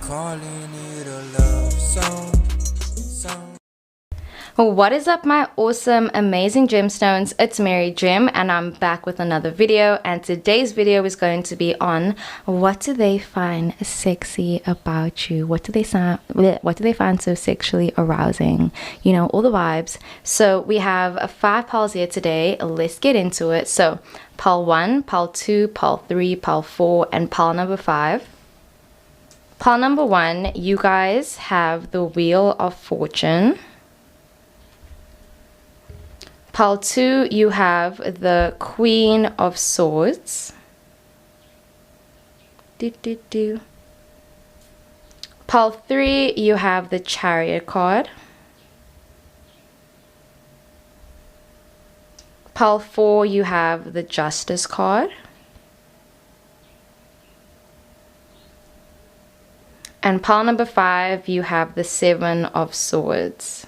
calling it a love song. What is up, my awesome amazing gemstones? It's Mary Gem and I'm back with another video, and today's video is going to be on what do they find sexy about you? What do they find so sexually arousing? You know, all the vibes. So we have 5 piles here today. Let's get into it. So pile 1, pile 2, pile 3, pile 4, and pile number 5. Pile number 1, you guys have the Wheel of Fortune. Pile 2, you have the Queen of Swords. Pile 3, you have the Chariot card. Pile 4, you have the Justice card. And pile number 5, you have the 7 of Swords.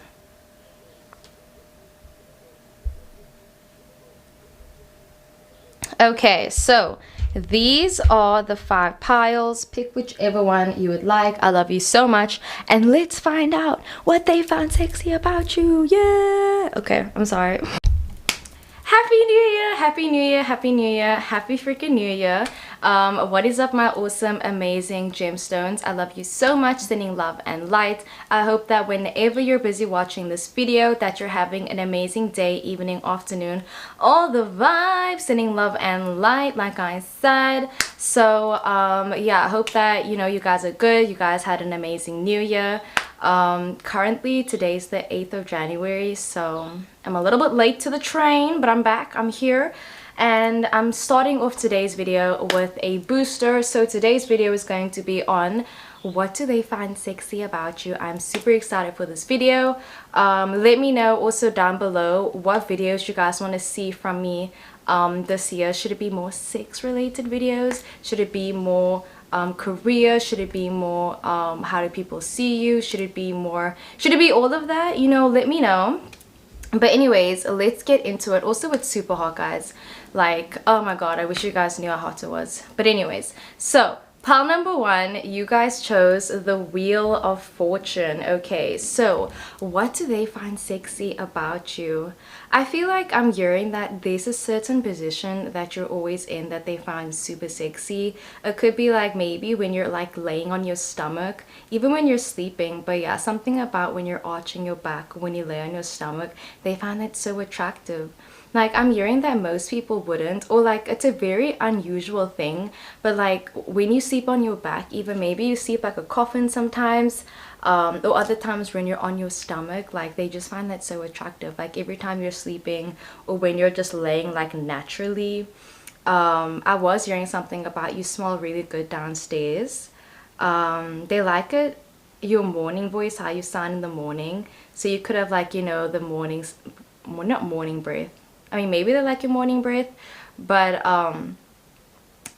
Okay, so these are the 5 piles. Pick whichever one you would like. I love you so much, and let's find out what they found sexy about you. Yeah. Okay, I'm sorry. Happy New Year, Happy New Year, Happy New Year, Happy freaking New Year. What is up, my awesome, amazing gemstones? I love you so much, sending love and light. I hope that whenever you're busy watching this video, that you're having an amazing day, evening, afternoon, all the vibes, sending love and light, like I said. So, yeah, I hope that, you know, you guys are good. You guys had an amazing New Year. Currently today's the 8th of January, so I'm a little bit late to the train, but I'm back, I'm here, and I'm starting off today's video with a booster. So today's video is going to be on what do they find sexy about you. I'm super excited for this video. Let me know also down below what videos you guys want to see from me this year. Should it be more sex related videos? Should it be more career? Should it be more how do people see you? Should it be all of that? You know, let me know. But anyways, let's get into it. Also, it's super hot, guys. Like, oh my god, I wish you guys knew how hot it was. But anyways, so pile number 1, you guys chose the Wheel of Fortune. Okay, so what do they find sexy about you? I feel like I'm hearing that there's a certain position that you're always in that they find super sexy. It could be like maybe when you're like laying on your stomach, even when you're sleeping. But yeah, something about when you're arching your back, when you lay on your stomach, they find that so attractive. Like, I'm hearing that most people wouldn't, or like it's a very unusual thing. But like when you sleep on your back, even maybe you sleep like a coffin sometimes, or other times when you're on your stomach, like they just find that so attractive. Like every time you're sleeping or when you're just laying like naturally. I was hearing something about you smell really good downstairs. They like it, your morning voice, how you sound in the morning. So you could have like, you know, the mornings, not morning breath, I mean, maybe they like your morning breath, but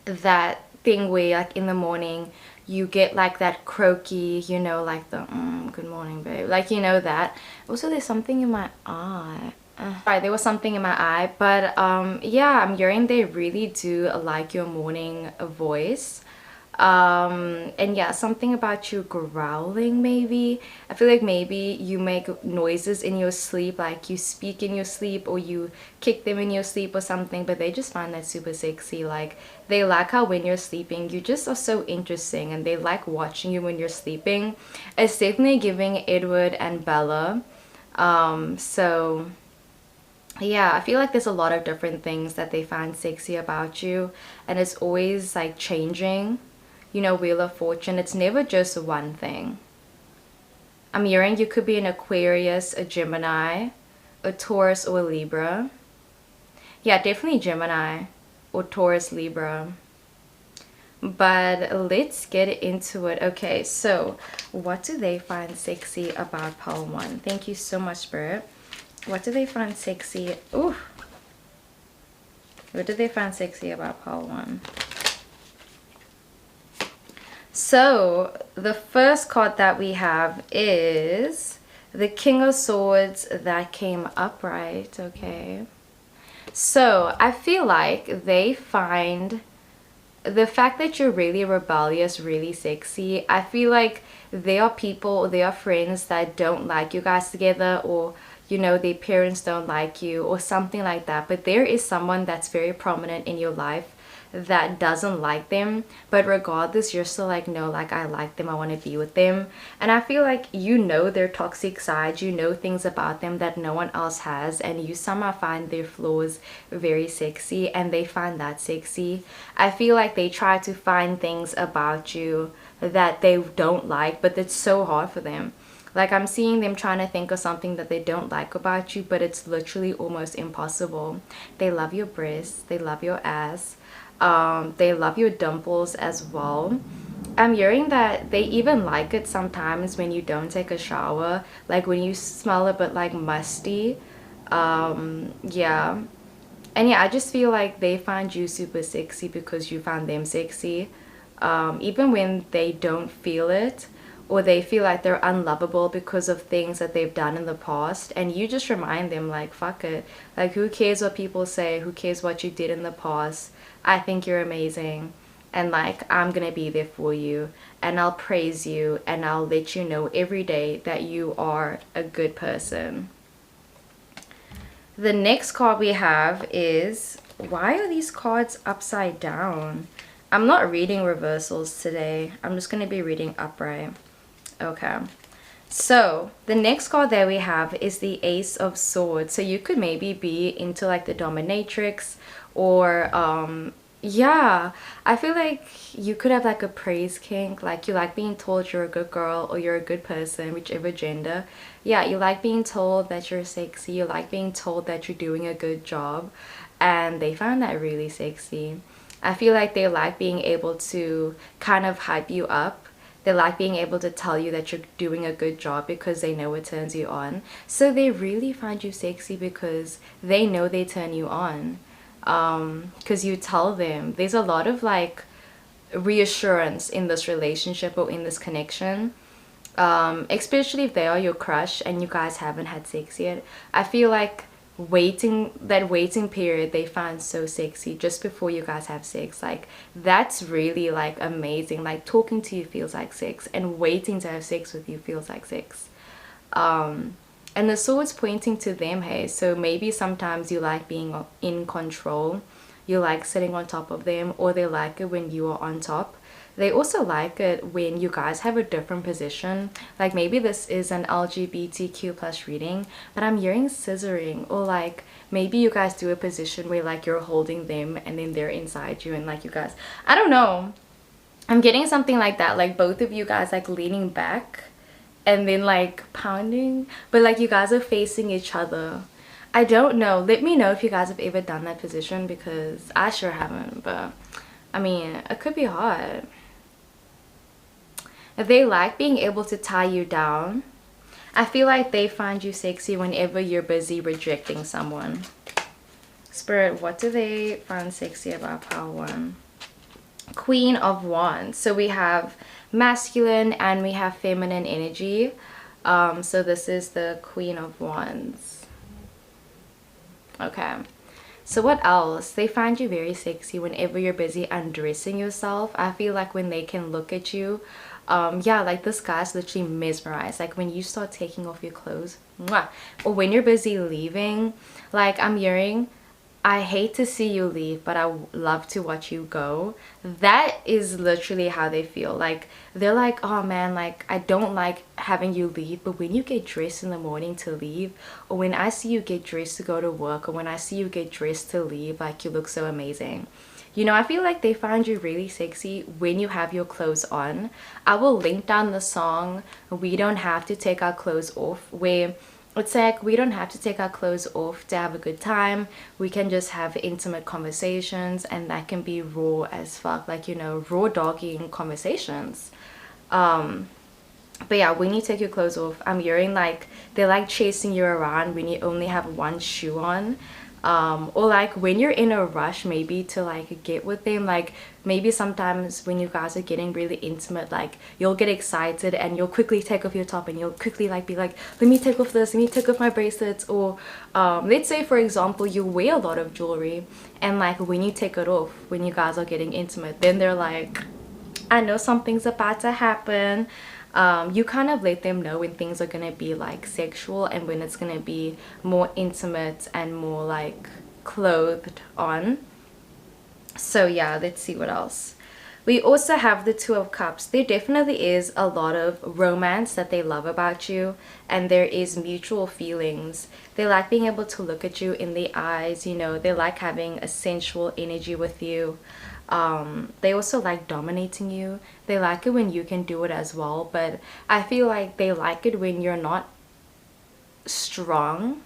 that thing where like in the morning you get like that croaky, you know, like the good morning babe, like, you know, that. Also, there's something in my eye. Sorry, there was something in my eye. But yeah, I'm hearing they really do like your morning voice. And yeah, something about you growling. Maybe I feel like maybe you make noises in your sleep, like you speak in your sleep or you kick them in your sleep or something. But they just find that super sexy. Like they like how when you're sleeping you just are so interesting, and they like watching you when you're sleeping. It's definitely giving Edward and Bella. So yeah, I feel like there's a lot of different things that they find sexy about you, and it's always like changing. You know, Wheel of Fortune, it's never just one thing. I'm hearing you could be an Aquarius, a Gemini, a Taurus, or a Libra. Yeah, definitely Gemini or Taurus, Libra. But let's get into it. Okay, so what do they find sexy about pile 1? Thank you so much, Spirit. What do they find sexy? Ooh. What do they find sexy about pile 1? So the first card that we have is the King of Swords that came upright. Okay, so I feel like they find the fact that you're really rebellious, really sexy, I feel like there are people, there are friends that don't like you guys together, or you know, their parents don't like you or something like that, but there is someone that's very prominent in your life that doesn't like them, but regardless you're still like, no, like I like them, I want to be with them. And I feel like you know their toxic side, you know things about them that no one else has, and you somehow find their flaws very sexy and they find that sexy. I feel like they try to find things about you that they don't like, but it's so hard for them. Like I'm seeing them trying to think of something that they don't like about you, but it's literally almost impossible. They love your breasts, they love your ass, they love your dimples as well. I'm hearing that they even like it sometimes when you don't take a shower, like when you smell a bit like musty. Yeah. And yeah, I just feel like they find you super sexy because you find them sexy. Even when they don't feel it, or they feel like they're unlovable because of things that they've done in the past, and you just remind them like, fuck it, like who cares what people say, who cares what you did in the past, I think you're amazing, and like I'm gonna be there for you, and I'll praise you, and I'll let you know every day that you are a good person. The next card we have is, why are these cards upside down? I'm not reading reversals today, I'm just gonna be reading upright. Okay, so the next card that we have is the Ace of Swords. So you could maybe be into like the dominatrix, or yeah, I feel like you could have like a praise kink, like you like being told you're a good girl or you're a good person, whichever gender. Yeah, you like being told that you're sexy, you like being told that you're doing a good job, and they find that really sexy. I feel like they like being able to kind of hype you up. They like being able to tell you that you're doing a good job because they know it turns you on. So they really find you sexy because they know they turn you on. Because you tell them. There's a lot of like reassurance in this relationship or in this connection. Especially if they are your crush and you guys haven't had sex yet. I feel like that waiting period they find so sexy just before you guys have sex, like that's really like amazing. Like talking to you feels like sex, and waiting to have sex with you feels like sex. And the sword's pointing to them, hey, so maybe sometimes you like being in control, you like sitting on top of them, or they like it when you are on top. They also like it when you guys have a different position. Like maybe this is an LGBTQ plus reading, but I'm hearing scissoring, or like maybe you guys do a position where like you're holding them and then they're inside you, and like you guys, I don't know, I'm getting something like that, like both of you guys like leaning back and then like pounding, but like you guys are facing each other. I don't know, let me know if you guys have ever done that position, because I sure haven't, but I mean it could be hard. They like being able to tie you down. I feel like they find you sexy whenever you're busy rejecting someone. Spirit, what do they find sexy about pile one? Queen of Wands. So we have masculine and we have feminine energy. So this is the Queen of Wands. Okay. So what else? They find you very sexy whenever you're busy undressing yourself. I feel like when they can look at you, yeah, like this guy's literally mesmerized. Like when you start taking off your clothes, mwah, or when you're busy leaving, like I'm hearing, I hate to see you leave, but I love to watch you go. That is literally how they feel. Like they're like, oh man, like I don't like having you leave, but when you get dressed in the morning to leave, or when I see you get dressed to go to work, or when I see you get dressed to leave, like you look so amazing. You know, I feel like they find you really sexy when you have your clothes on. I will link down the song We Don't Have to Take Our Clothes Off, where it's like we don't have to take our clothes off to have a good time. We can just have intimate conversations, and that can be raw as fuck, like, you know, raw dogging conversations. But yeah, when you take your clothes off, I'm hearing like they're like chasing you around when you only have one shoe on. Or like when you're in a rush maybe to like get with them, like maybe sometimes when you guys are getting really intimate, like you'll get excited and you'll quickly take off your top and you'll quickly like be like, let me take off this, let me take off my bracelets. Or let's say for example you wear a lot of jewelry, and like when you take it off when you guys are getting intimate, then they're like, I know something's about to happen. You kind of let them know when things are gonna be like sexual and when it's gonna be more intimate and more like clothed on. So yeah, let's see what else. We also have the Two of Cups. There definitely is a lot of romance that they love about you, and there is mutual feelings. They like being able to look at you in the eyes, you know, they like having a sensual energy with you. They also like dominating you. They like it when you can do it as well, but I feel like they like it when you're not strong.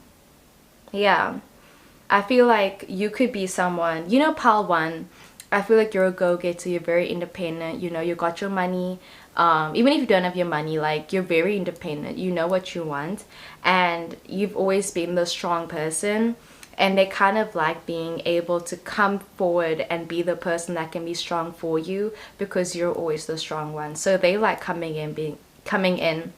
Yeah, I feel like you could be someone, you know, pile one, I feel like you're a go-getter, you're very independent, you know, you got your money. Even if you don't have your money, like you're very independent, you know what you want, and you've always been the strong person, and they kind of like being able to come forward and be the person that can be strong for you because you're always the strong one. So they like coming in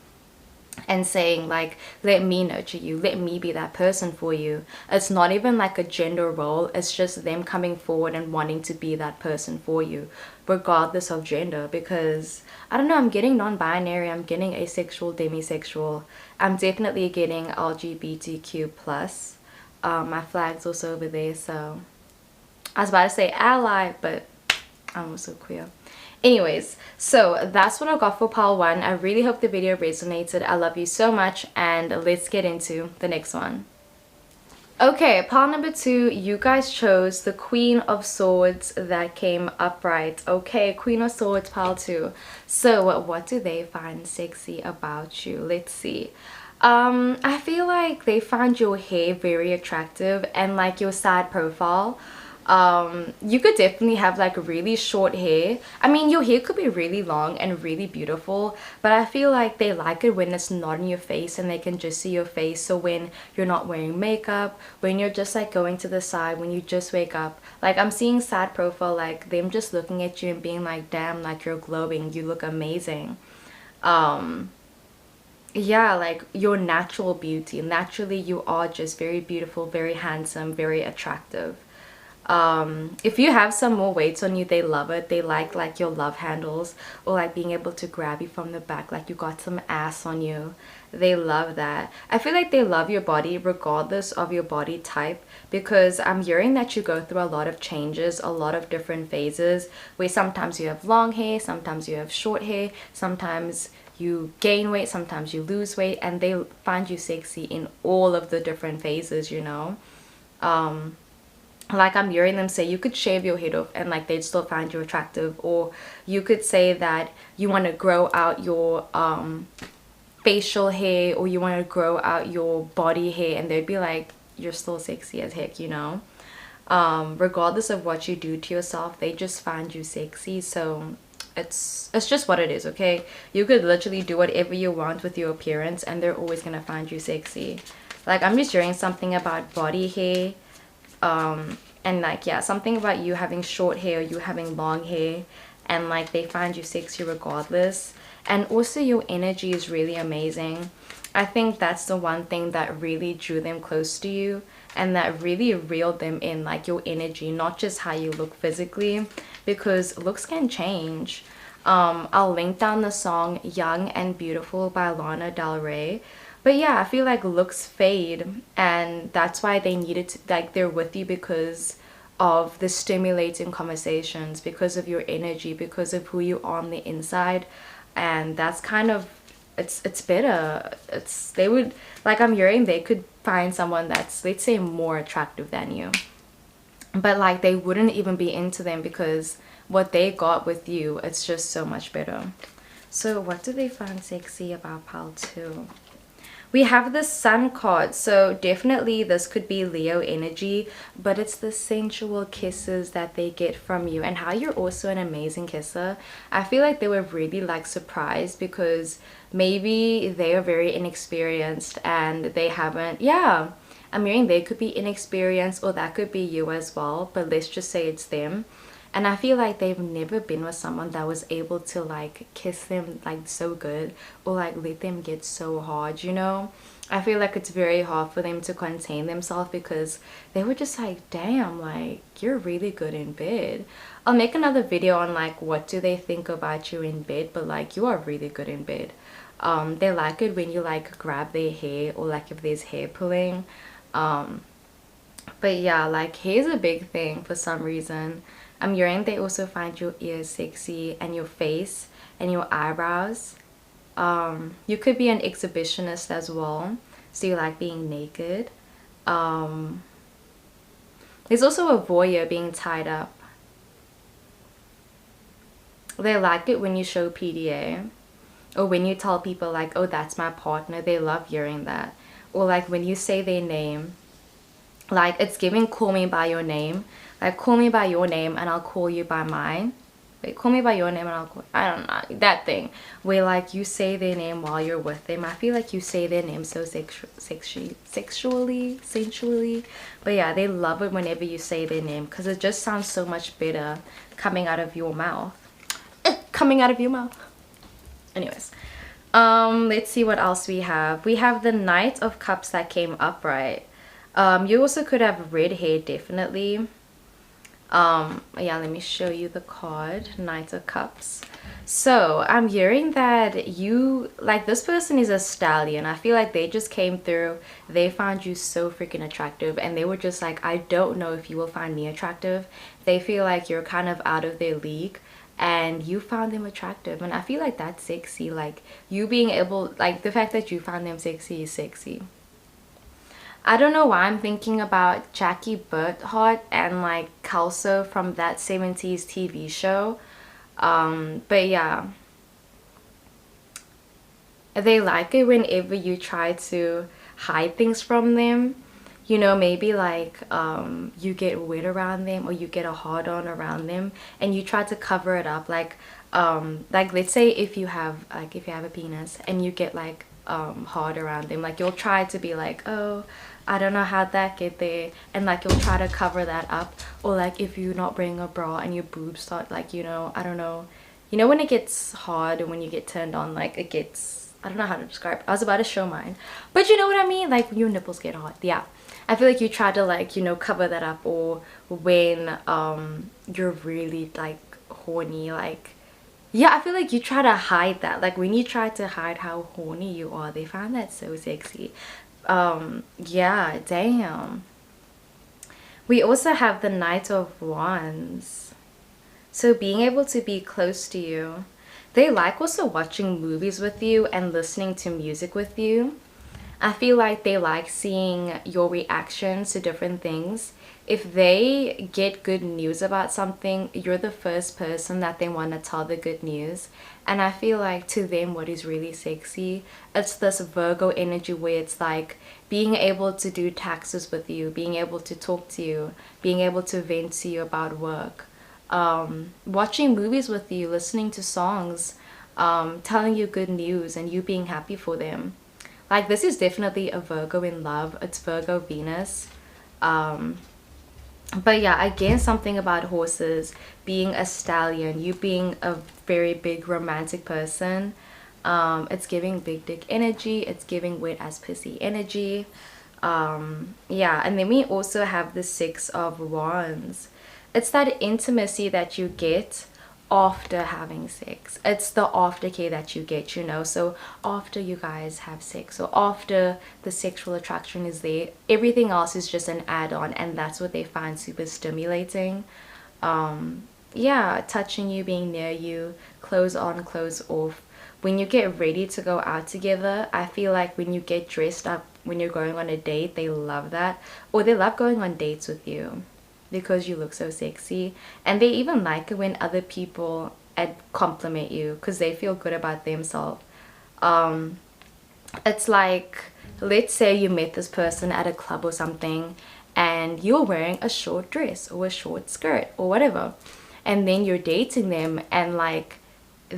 and saying like, let me nurture you, let me be that person for you. It's not even like a gender role, it's just them coming forward and wanting to be that person for you regardless of gender. Because I don't know, I'm getting non-binary, I'm getting asexual, demisexual, I'm definitely getting LGBTQ plus. My flag's also over there, so I was about to say ally, but I'm also queer. Anyways, so that's what I got for pile one. I really hope the video resonated. I love you so much, and let's get into the next one. Okay, pile number two, you guys chose the Queen of Swords that came upright. Okay, Queen of Swords, pile two. So what do they find sexy about you? Let's see. I feel like they find your hair very attractive and like your side profile. You could definitely have like really short hair. I mean, your hair could be really long and really beautiful, but I feel like they like it when it's not in your face and they can just see your face. So when you're not wearing makeup, when you're just like going to the side, when you just wake up, like I'm seeing side profile, like them just looking at you and being like, damn, like you're glowing, you look amazing. Yeah, like your natural beauty, naturally you are just very beautiful, very handsome, very attractive. If you have some more weights on you, they love it. They like your love handles, or like being able to grab you from the back like you got some ass on you. They love that. I feel like they love your body regardless of your body type, because I'm hearing that you go through a lot of changes, a lot of different phases, where sometimes you have long hair, sometimes you have short hair, sometimes you gain weight, sometimes you lose weight, and they find you sexy in all of the different phases, you know. Like I'm hearing them say you could shave your head off and like they'd still find you attractive, or you could say that you want to grow out your facial hair, or you want to grow out your body hair, and they'd be like, you're still sexy as heck, you know. Regardless of what you do to yourself, they just find you sexy. So it's just what it is, okay? You could literally do whatever you want with your appearance and they're always gonna find you sexy. Like I'm just hearing something about body hair, and like, yeah, something about you having short hair, you having long hair, and like they find you sexy regardless. And also your energy is really amazing. I think that's the one thing that really drew them close to you and that really reeled them in, like your energy, not just how you look physically, because looks can change. I'll link down the song Young and Beautiful by Lana Del Rey. But yeah, I feel like looks fade, and that's why they needed to, like, they're with you because of the stimulating conversations, because of your energy, because of who you are on the inside. And that's kind of, it's better. It's, they would, like I'm hearing, they could find someone that's, let's say, more attractive than you, but like they wouldn't even be into them because what they got with you, it's just so much better. So what do they find sexy about pile 2? We have the Sun card, so definitely this could be Leo energy, but it's the sensual kisses that they get from you and how you're also an amazing kisser. I feel like they were really like surprised because maybe they are very inexperienced and they haven't, yeah, I'm hearing they could be inexperienced, or that could be you as well, but let's just say it's them. And I feel like they've never been with someone that was able to like kiss them like so good, or like let them get so hard, you know. I feel like it's very hard for them to contain themselves, because they were just like, damn, like you're really good in bed. I'll make another video on like what do they think about you in bed, but like you are really good in bed. They like it when you like grab their hair, or like if there's hair pulling. But yeah, like hair is a big thing for some reason. I'm hearing they also find your ears sexy, and your face and your eyebrows. You could be an exhibitionist as well, so you like being naked. There's also a voyeur, being tied up. They like it when you show PDA, or when you tell people like, oh, that's my partner. They love hearing that. Or like when you say their name, like it's giving call me by your name. Like call me by your name and I'll call you by mine. Wait, call me by your name and I'll call, I don't know, that thing where like you say their name while you're with them. I feel like you say their name so sexually, sensually. But yeah, they love it whenever you say their name, because it just sounds so much better coming out of your mouth. Coming out of your mouth. Anyways, let's see what else we have. We have the Knight of Cups that came upright. You also could have red hair, definitely. Yeah, let me show you the card. Knight of Cups. So I'm hearing that you, like, this person is a stallion. I feel like they just came through, they found you so freaking attractive, and they were just like, I don't know if you will find me attractive. They feel like you're kind of out of their league, and you found them attractive, and I feel like that's sexy. Like, you being able, like, the fact that you found them sexy is sexy. I don't know why I'm thinking about Jackie Burthart and like Kelso from that 70s TV show. But yeah, they like it whenever you try to hide things from them. You know, maybe like you get wet around them, or you get a hard on around them, and you try to cover it up. Like let's say if you have a penis and you get like hard around them, like you'll try to be like, oh, I don't know how that get there, and like you'll try to cover that up. Or like if you're not wearing a bra and your boobs start, like, you know, I don't know, you know, when it gets hard and when you get turned on, like it gets, I don't know how to describe it. I was about to show mine, but you know what I mean, like your nipples get hard. Yeah, I feel like you try to, like, you know, cover that up. Or when you're really like horny, like, yeah, I feel like you try to hide that. Like when you try to hide how horny you are, they find that so sexy. Yeah, damn. We also have the Knight of Wands. So being able to be close to you. They like also watching movies with you and listening to music with you. I feel like they like seeing your reactions to different things. If they get good news about something, you're the first person that they want to tell the good news. And I feel like to them, what is really sexy, it's this Virgo energy where it's like being able to do taxes with you, being able to talk to you, being able to vent to you about work, watching movies with you, listening to songs, telling you good news, and you being happy for them. Like, this is definitely a Virgo in love. It's Virgo Venus. But yeah, again, something about horses, being a stallion, you being a very big romantic person. It's giving big dick energy. It's giving wet as pussy energy. Yeah, and then we also have the Six of Wands. It's that intimacy that you get after having sex. It's the aftercare that you get, you know. So after you guys have sex, or after the sexual attraction is there, everything else is just an add-on, and that's what they find super stimulating. Yeah, touching you, being near you, clothes on, clothes off. When you get ready to go out together, I feel like when you get dressed up when you're going on a date, they love that. Or they love going on dates with you because you look so sexy. And they even like it when other people compliment you because they feel good about themselves. It's like, let's say you met this person at a club or something, and you're wearing a short dress or a short skirt or whatever, and then you're dating them, and like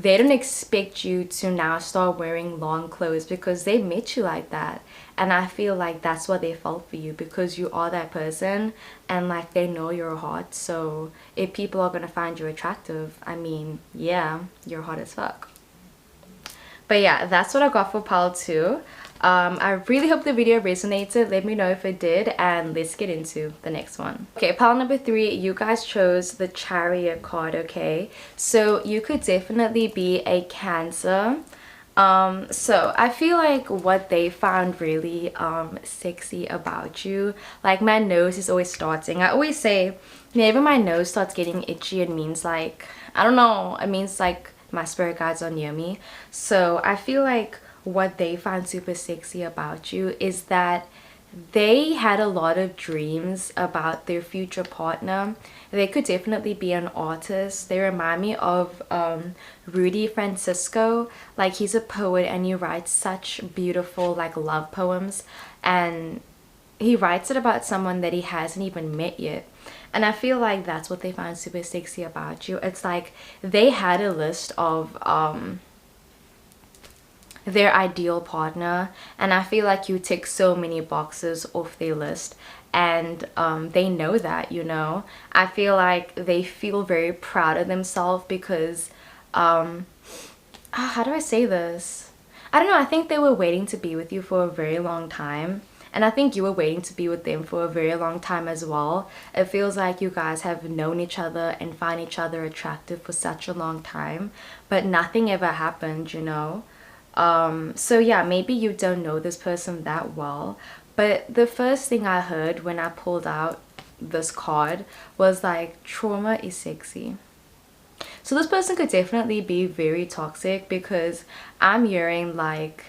they don't expect you to now start wearing long clothes because they met you like that. And I feel like that's what they felt for you, because you are that person, and like they know you're hot. So if people are gonna find you attractive, I mean, yeah, you're hot as fuck. But yeah, that's what I got for pile 2. I really hope the video resonated. Let me know if it did, and let's get into the next one. Okay, pile number 3, you guys chose the Chariot card, okay? So you could definitely be a Cancer. So I feel like what they found really sexy about you, like my nose is always starting. I always say whenever my nose starts getting itchy, it means like, I don't know, it means like my spirit guides are near me. So I feel like what they find super sexy about you is that they had a lot of dreams about their future partner. They could definitely be an artist. They remind me of Rudy Francisco. Like, he's a poet and he writes such beautiful like love poems, and he writes it about someone that he hasn't even met yet. And I feel like that's what they find super sexy about you. It's like they had a list of their ideal partner, and I feel like you tick so many boxes off their list, and they know that, you know. I feel like they feel very proud of themselves because how do I say this? I don't know, I think they were waiting to be with you for a very long time, and I think you were waiting to be with them for a very long time as well. It feels like you guys have known each other and find each other attractive for such a long time, but nothing ever happened, you know. So yeah, maybe you don't know this person that well, but the first thing I heard when I pulled out this card was like, trauma is sexy. So this person could definitely be very toxic, because I'm hearing like,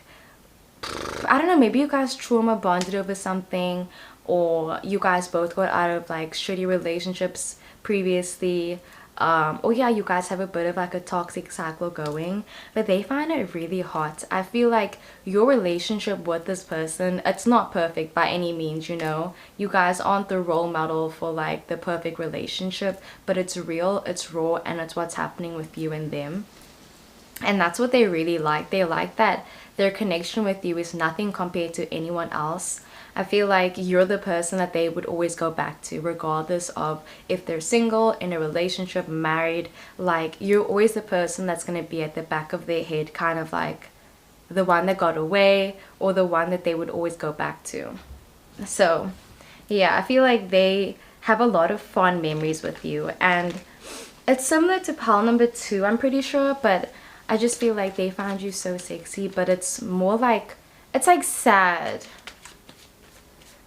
I don't know, maybe you guys trauma bonded over something, or you guys both got out of like shitty relationships previously, or yeah, you guys have a bit of like a toxic cycle going, but they find it really hot. I feel like your relationship with this person, it's not perfect by any means, you know. You guys aren't the role model for like the perfect relationship, but it's real, it's raw, and it's what's happening with you and them. And that's what they really like. They like that their connection with you is nothing compared to anyone else. I feel like you're the person that they would always go back to, regardless of if they're single, in a relationship, married. Like, you're always the person that's going to be at the back of their head, kind of like the one that got away, or the one that they would always go back to. So yeah, I feel like they have a lot of fond memories with you, and it's similar to pile number 2, I'm pretty sure, but I just feel like they found you so sexy, but it's more like, it's like sad.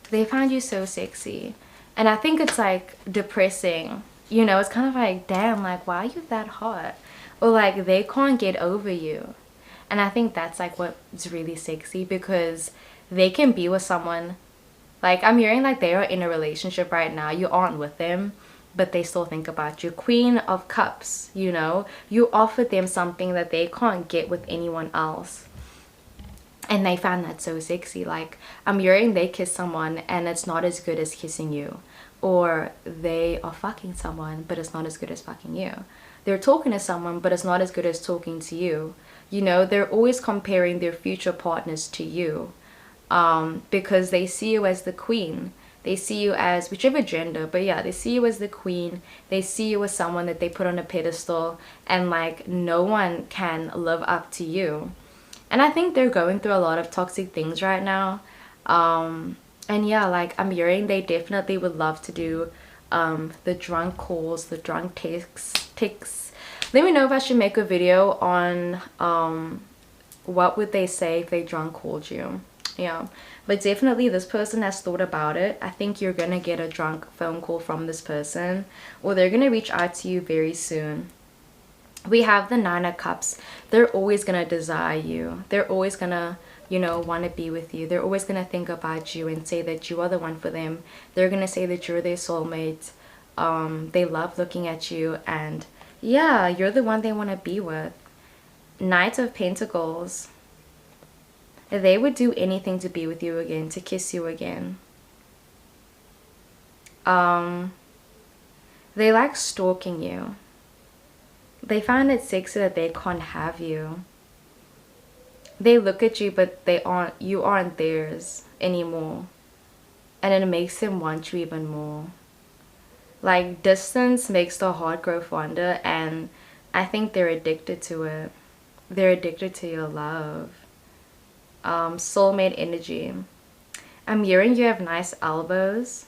They found you so sexy, and I think it's like depressing, you know. It's kind of like, damn, like, why are you that hot? Or like, they can't get over you. And I think that's like what's really sexy, because they can be with someone, like, I'm hearing like they are in a relationship right now, you aren't with them, but they still think about you. Queen of Cups, you know, you offered them something that they can't get with anyone else, and they found that so sexy. Like, I'm hearing they kiss someone and it's not as good as kissing you, or they are fucking someone but it's not as good as fucking you. They're talking to someone but it's not as good as talking to you. You know, they're always comparing their future partners to you, because they see you as the queen. They see you as whichever gender, but yeah, they see you as the queen. They see you as someone that they put on a pedestal, and like, no one can live up to you. And I think they're going through a lot of toxic things right now. And yeah, like, I'm hearing they definitely would love to do the drunk calls, the drunk texts. Let me know if I should make a video on what would they say if they drunk called you. Yeah, but definitely this person has thought about it. I think you're gonna get a drunk phone call from this person, or they're gonna reach out to you very soon. We have the 9 of Cups. They're always gonna desire you. They're always gonna, you know, want to be with you. They're always gonna think about you and say that you are the one for them. They're gonna say that you're their soulmate. They love looking at you, and yeah, you're the one they want to be with. Knight of Pentacles. They would do anything to be with you again, to kiss you again. They like stalking you. They find it sexy that they can't have you. They look at you, but you aren't theirs anymore. And it makes them want you even more. Like, distance makes the heart grow fonder, and I think they're addicted to it. They're addicted to your love. Soulmate energy. I'm hearing you have nice elbows.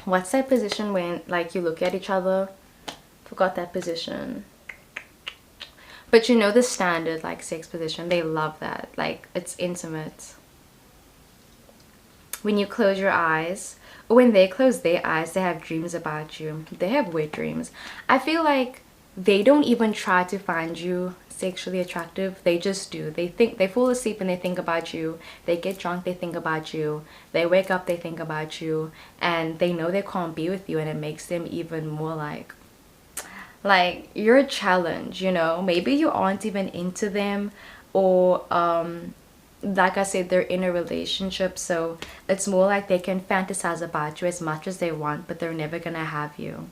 What's that position when like you look at each other? Forgot that position. But you know the standard like sex position. They love that. Like, it's intimate. When you close your eyes, or when they close their eyes, they have dreams about you. They have wet dreams. I feel like they don't even try to find you sexually attractive. They just do. They fall asleep and they think about you. They get drunk, they think about you. They wake up, they think about you, and they know they can't be with you, and it makes them even more like you're a challenge, you know. Maybe you aren't even into them, or like I said, they're in a relationship, so it's more like they can fantasize about you as much as they want, but they're never gonna have you.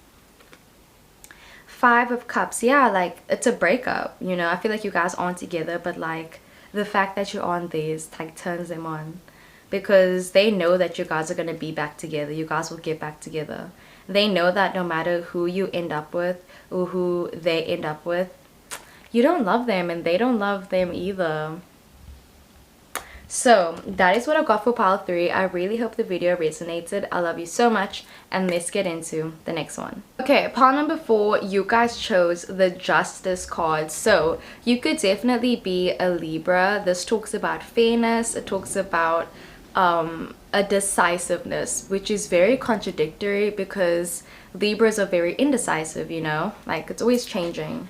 Five of Cups. Yeah, like, it's a breakup, you know. I feel like you guys aren't together, but like the fact that you're on these like turns them on, because they know that you guys are gonna be back together. You guys will get back together. They know that no matter who you end up with or who they end up with, you don't love them and they don't love them either. So that is what I got for pile 3. I really hope the video resonated. I love you so much, and let's get into the next one. Okay, pile number 4, you guys chose the Justice card. So you could definitely be a Libra. This talks about fairness. It talks about a decisiveness, which is very contradictory because Libras are very indecisive, you know, like it's always changing.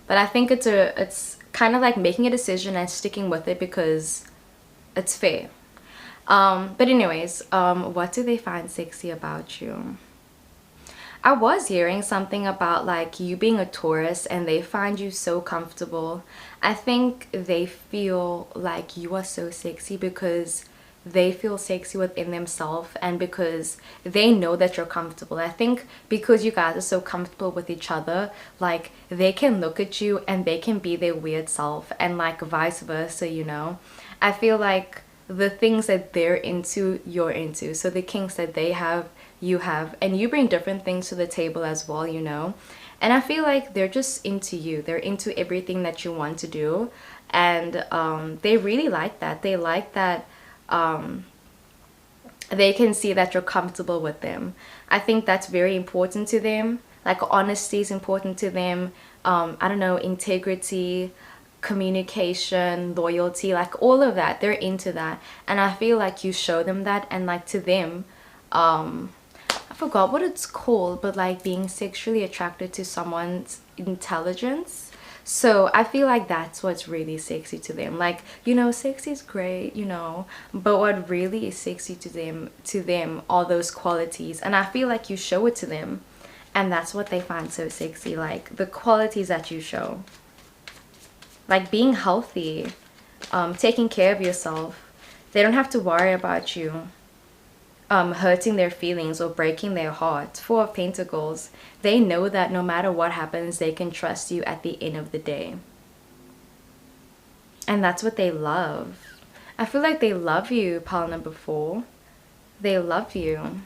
But I think it's kind of like making a decision and sticking with it because it's fair. But anyways, what do they find sexy about you? I was hearing something about like you being a Taurus and they find you so comfortable. I think they feel like you are so sexy because they feel sexy within themselves, and because they know that you're comfortable. I think because you guys are so comfortable with each other, like they can look at you and they can be their weird self, and like vice versa, you know. I feel like the things that they're into, you're into. So the kinks that they have, you have, and you bring different things to the table as well, you know. And I feel like they're just into you. They're into everything that you want to do, and they really like that. They like that they can see that you're comfortable with them. I think that's very important to them. Like, honesty is important to them. I don't know, integrity, communication, loyalty, like all of that, they're into that. And I feel like you show them that, and like to them, I forgot what it's called, but like being sexually attracted to someone's intelligence. So I feel like that's what's really sexy to them. Like, you know, sexy is great, you know, but what really is sexy to them are those qualities. And I feel like you show it to them, and that's what they find so sexy, like the qualities that you show. Like being healthy, taking care of yourself. They don't have to worry about you hurting their feelings or breaking their heart. Four of Pentacles. They know that no matter what happens, they can trust you at the end of the day. And that's what they love. I feel like they love you, pile number 4. They love you.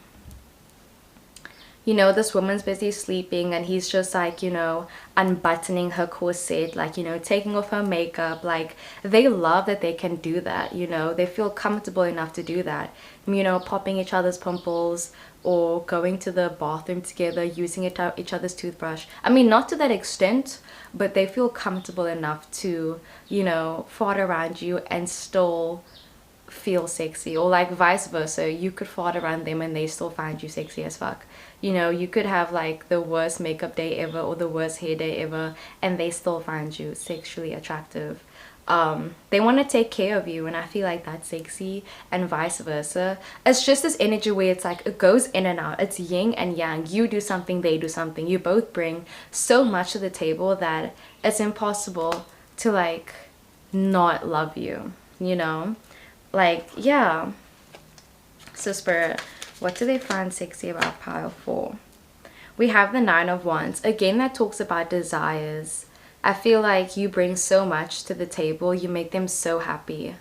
You know, this woman's busy sleeping and he's just like, you know, unbuttoning her corset, like, you know, taking off her makeup. Like, they love that they can do that, you know. They feel comfortable enough to do that. You know, popping each other's pimples or going to the bathroom together, using each other's toothbrush. I mean, not to that extent, but they feel comfortable enough to, you know, fart around you and still feel sexy. Or like vice versa, you could fart around them and they still find you sexy as fuck. You know, you could have like the worst makeup day ever or the worst hair day ever, and they still find you sexually attractive. They want to take care of you, and I feel like that's sexy, and vice versa. It's just this energy where it's like it goes in and out. It's yin and yang. You do something, they do something. You both bring so much to the table that it's impossible to like not love you, you know. Like, yeah. So Spirit, What do they find sexy about pile 4? We have the 9 of Wands. Again, that talks about desires. I feel like you bring so much to the table. You make them so happy.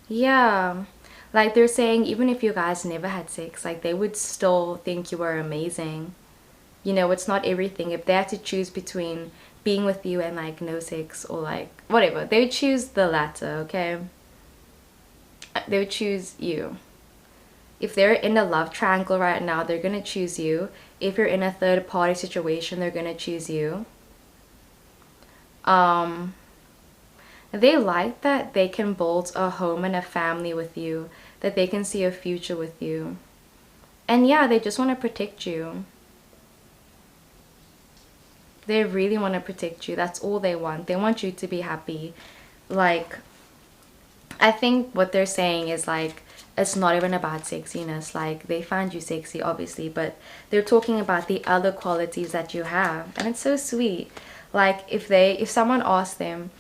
Yeah. Like they're saying even if you guys never had sex, like they would still think you were amazing. You know, it's not everything. If they had to choose between being with you and like no sex or like whatever, they would choose the latter, okay? They would choose you. If they're in a love triangle right now, they're gonna choose you. If you're in a third party situation, they're gonna choose you. They like that they can build a home and a family with you, that they can see a future with you. And yeah, they just want to protect you. They really want to protect you. That's all they want. They want you to be happy. Like, I think what they're saying is like, it's not even about sexiness. Like, they find you sexy, obviously, but they're talking about the other qualities that you have. And it's so sweet. Like, if someone asked them,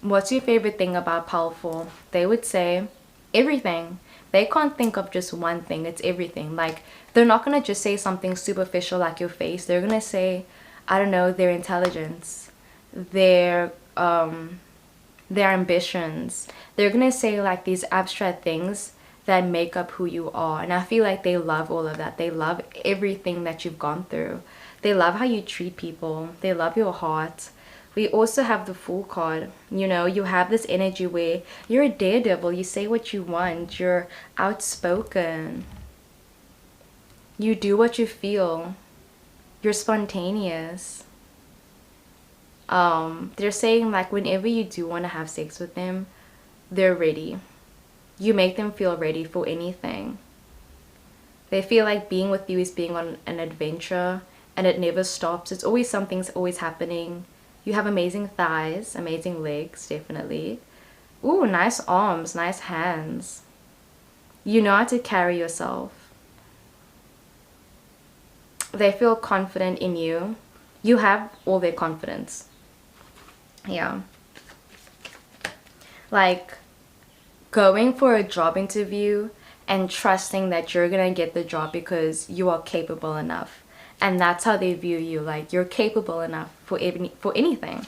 what's your favorite thing about powerful? They would say everything. They can't think of just one thing. It's everything. Like, they're not going to just say something superficial like your face. They're going to say, I don't know, their intelligence, their ambitions. They're going to say like these abstract things that make up who you are. And I feel like they love all of that. They love everything that you've gone through. They love how you treat people. They love your heart. We also have the Fool card. You know, you have this energy where you're a daredevil. You say what you want. You're outspoken. You do what you feel. You're spontaneous. They're saying like whenever you do want to have sex with them, they're ready. You make them feel ready for anything. They feel like being with you is being on an adventure, and it never stops. It's always something's always happening. You have amazing thighs, amazing legs, definitely. Ooh, nice arms, nice hands. You know how to carry yourself. They feel confident in you. You have all their confidence. Yeah. Like going for a job interview and trusting that you're gonna get the job because you are capable enough. And that's how they view you. Like you're capable enough for anything.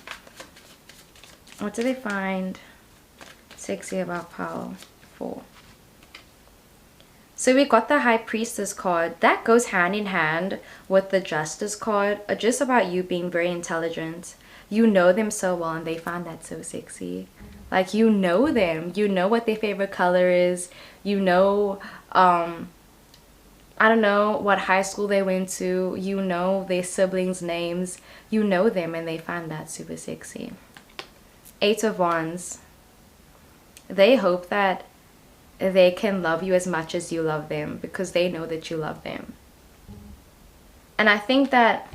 What do they find sexy about pile 4? So we got the High Priestess card. That goes hand in hand with the Justice card. Just about you being very intelligent. You know them so well and they find that so sexy. Like you know them. You know what their favorite color is. You know, I don't know what high school they went to. You know their siblings' names. You know them and they find that super sexy. 8 of Wands. They hope that they can love you as much as you love them because they know that you love them. And I think that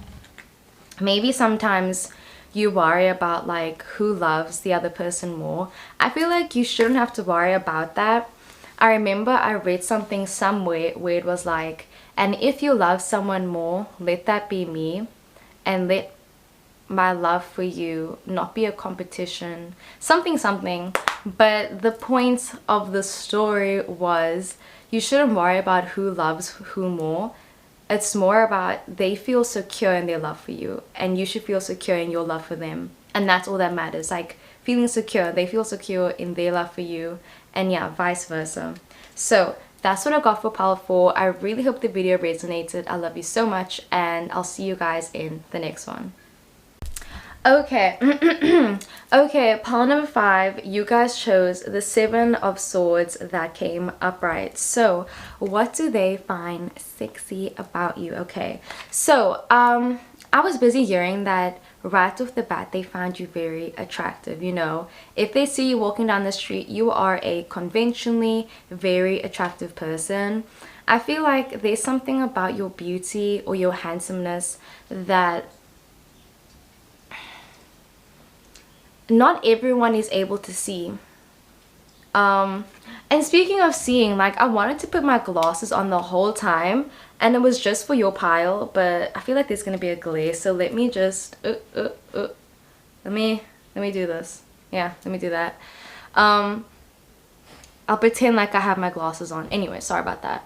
maybe sometimes you worry about like who loves the other person more. I feel like you shouldn't have to worry about that. I remember I read something somewhere where it was like, and if you love someone more, let that be me, and let my love for you not be a competition, something. But the point of the story was you shouldn't worry about who loves who more. It's more about they feel secure in their love for you, and you should feel secure in your love for them. And that's all that matters. Like feeling secure, they feel secure in their love for you, and yeah, vice versa. So that's what I got for pile 4. I really hope the video resonated. I love you so much, and I'll see you guys in the next one. Okay. Okay, pile number 5, you guys chose the 7 of Swords that came upright. So what do they find sexy about you? Okay, so I was busy hearing that right off the bat they find you very attractive. You know, if they see you walking down the street, you are a conventionally very attractive person. I feel like there's something about your beauty or your handsomeness that not everyone is able to see. And speaking of seeing, like I wanted to put my glasses on the whole time and it was just for your pile, but I feel like there's gonna be a glare, so let me just let me do this. Yeah, let me do that. I'll pretend like I have my glasses on. Anyway, sorry about that.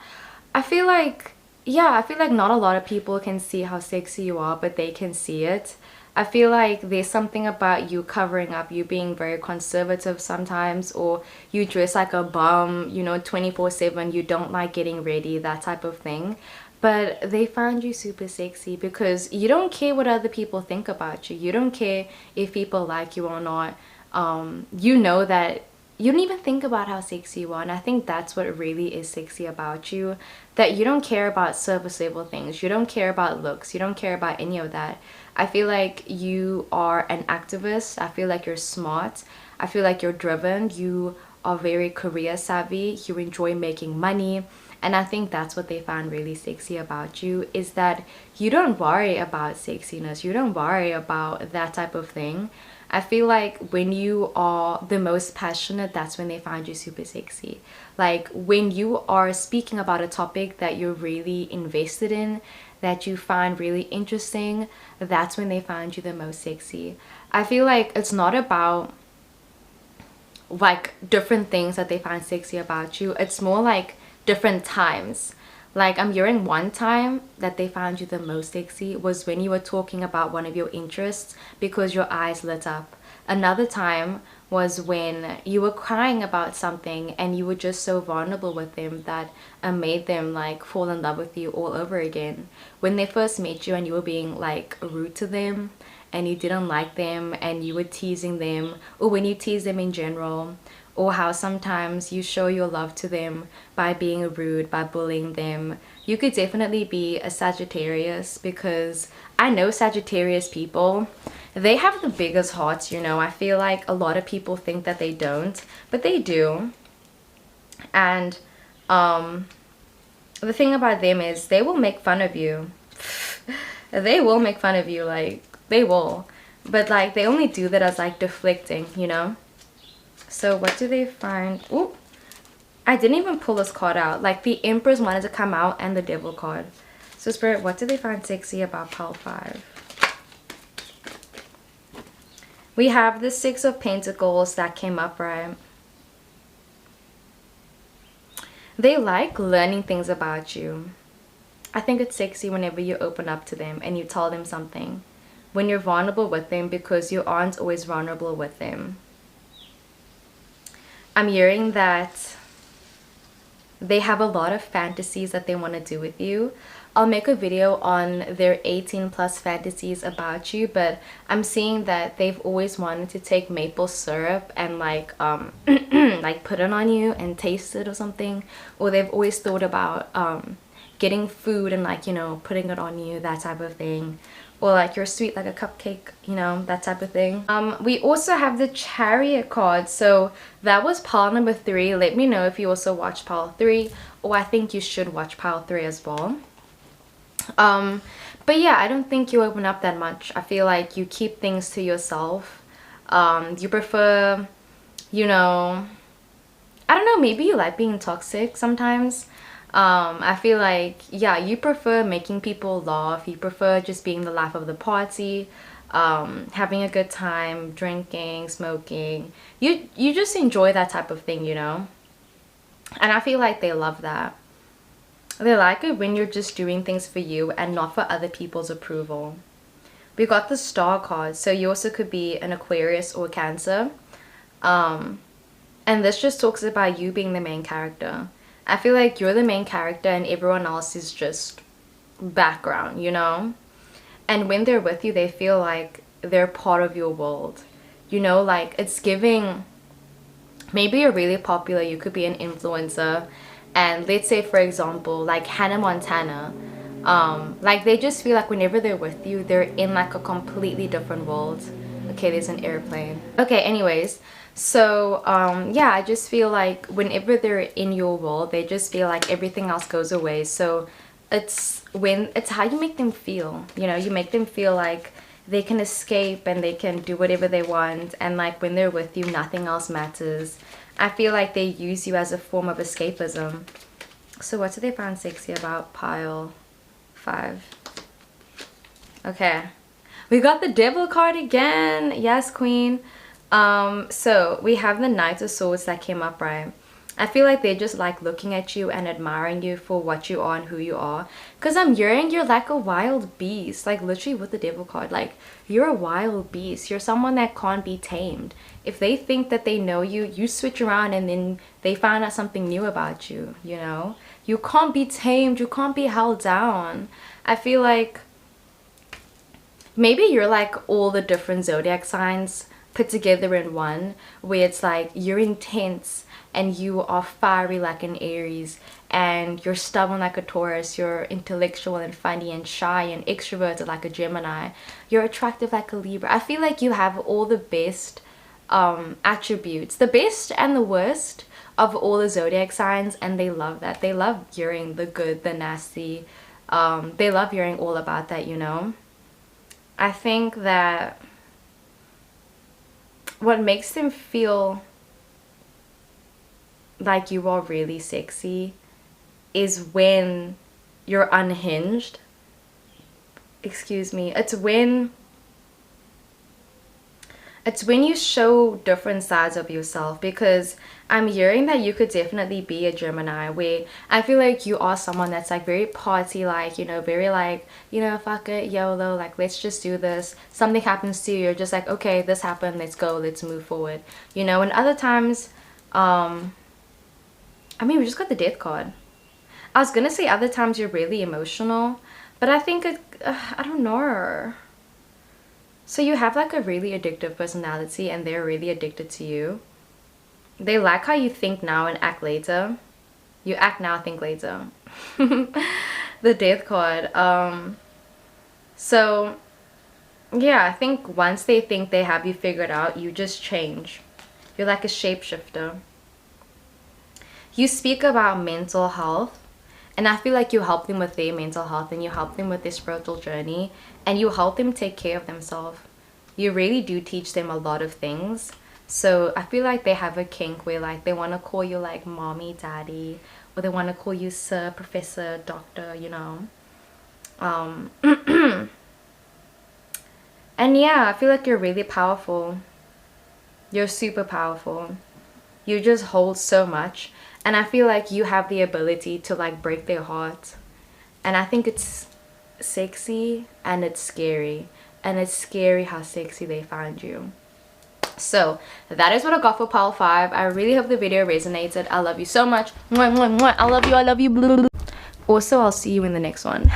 I feel like, yeah, I feel like not a lot of people can see how sexy you are, but they can see it. I feel like there's something about you covering up, you being very conservative sometimes, or you dress like a bum, you know, 24/7, you don't like getting ready, that type of thing. But they find you super sexy because you don't care what other people think about you. You don't care if people like you or not. You know that you don't even think about how sexy you are, and I think that's what really is sexy about you, that you don't care about surface level things, you don't care about looks, you don't care about any of that. I feel like you are an activist. I feel like you're smart. I feel like you're driven. You are very career savvy. You enjoy making money. And I think that's what they find really sexy about you, is that you don't worry about sexiness. You don't worry about that type of thing. I feel like when you are the most passionate, that's when they find you super sexy. Like when you are speaking about a topic that you're really invested in, that you find really interesting, that's when they find you the most sexy. I feel like it's not about like different things that they find sexy about you. It's more like different times. Like I'm hearing one time that they found you the most sexy was when you were talking about one of your interests because your eyes lit up. Another time was when you were crying about something and you were just so vulnerable with them that it made them like fall in love with you all over again. When they first met you and you were being like rude to them and you didn't like them and you were teasing them, or when you tease them in general, or how sometimes you show your love to them by being rude, by bullying them. You could definitely be a Sagittarius, because I know Sagittarius people, they have the biggest hearts, you know. I feel like a lot of people think that they don't, but they do. And the thing about them is they will make fun of you. They will make fun of you, like they will, but like they only do that as like deflecting, you know. So what do they find? Ooh, I didn't even pull this card out. Like the Empress wanted to come out and the Devil card. So Spirit, what do they find sexy about pile 5? We have the 6 of Pentacles that came up, right? They like learning things about you. I think it's sexy whenever you open up to them and you tell them something. When you're vulnerable with them, because you aren't always vulnerable with them. I'm hearing that they have a lot of fantasies that they want to do with you. I'll make a video on their 18 plus fantasies about you, but I'm seeing that they've always wanted to take maple syrup and like like put it on you and taste it or something, or they've always thought about getting food and like, you know, putting it on you, that type of thing. Or like you're sweet like a cupcake, you know, that type of thing. We also have the Chariot card. So that was pile number 3. Let me know if you also watched pile 3, or I think you should watch pile 3 as well. But yeah, I don't think you open up that much. I feel like you keep things to yourself. You prefer, you know, I don't know, maybe you like being toxic sometimes. I feel like, yeah, you prefer making people laugh. You prefer just being the life of the party, having a good time, drinking, smoking. You just enjoy that type of thing, you know? And I feel like they love that. They like it when you're just doing things for you and not for other people's approval. We got the Star card, so you also could be an Aquarius or Cancer. And this just talks about you being the main character. I feel like you're the main character and everyone else is just background, you know? And when they're with you, they feel like they're part of your world. You know, like it's giving, maybe you're really popular, you could be an influencer. And let's say, for example, like Hannah Montana, like they just feel like whenever they're with you, they're in like a completely different world. Okay, there's an airplane. Okay, anyways. So yeah, I just feel like whenever they're in your world, they just feel like everything else goes away. So it's how you make them feel, you know. You make them feel like they can escape and they can do whatever they want, and like when they're with you, nothing else matters. I feel like they use you as a form of escapism. So what do they find sexy about pile 5? Okay, we got the Devil card again. Yes, Queen. So we have the Knight of Swords that came up, right? I feel like they just like looking at you and admiring you for what you are and who you are. Because I'm hearing you're like a wild beast, like literally with the devil card. Like, you're a wild beast. You're someone that can't be tamed. If they think that they know you, you switch around and then they find out something new about you, you know? You can't be tamed. You can't be held down. I feel like maybe you're like all the different zodiac signs put together in one, where it's like you're intense and you are fiery like an Aries, and you're stubborn like a Taurus, you're intellectual and funny and shy and extroverted like a Gemini, you're attractive like a Libra. I feel like you have all the best attributes, the best and the worst of all the zodiac signs, and they love that. They love hearing the good, the nasty. They love hearing all about that, you know? I think that what makes them feel like you are really sexy is when you're unhinged. Excuse me. It's when you show different sides of yourself, because I'm hearing that you could definitely be a Gemini, where I feel like you are someone that's like very party like, you know, very like, you know, fuck it, YOLO, like let's just do this. Something happens to you, you're just like, okay, this happened, let's go, let's move forward, you know. And other times, I mean, we just got the death card. I was gonna say other times you're really emotional, but I think I don't know. So you have like a really addictive personality and they're really addicted to you. They like how you think now and act later. You act now, think later. The death card. So yeah, I think once they think they have you figured out, you just change. You're like a shapeshifter. You speak about mental health, and I feel like you help them with their mental health, and you help them with their spiritual journey, and you help them take care of themselves. You really do teach them a lot of things. So I feel like they have a kink where like they want to call you like mommy, daddy, or they want to call you sir, professor, doctor, you know. And yeah, I feel like you're really powerful. You're super powerful. You just hold so much. And I feel like you have the ability to like break their heart. And I think it's sexy and it's scary. And it's scary how sexy they find you. So that is what I got for pile 5. I really hope the video resonated. I love you so much. Mwah, mwah, mwah. I love you. I love you. Also, I'll see you in the next one.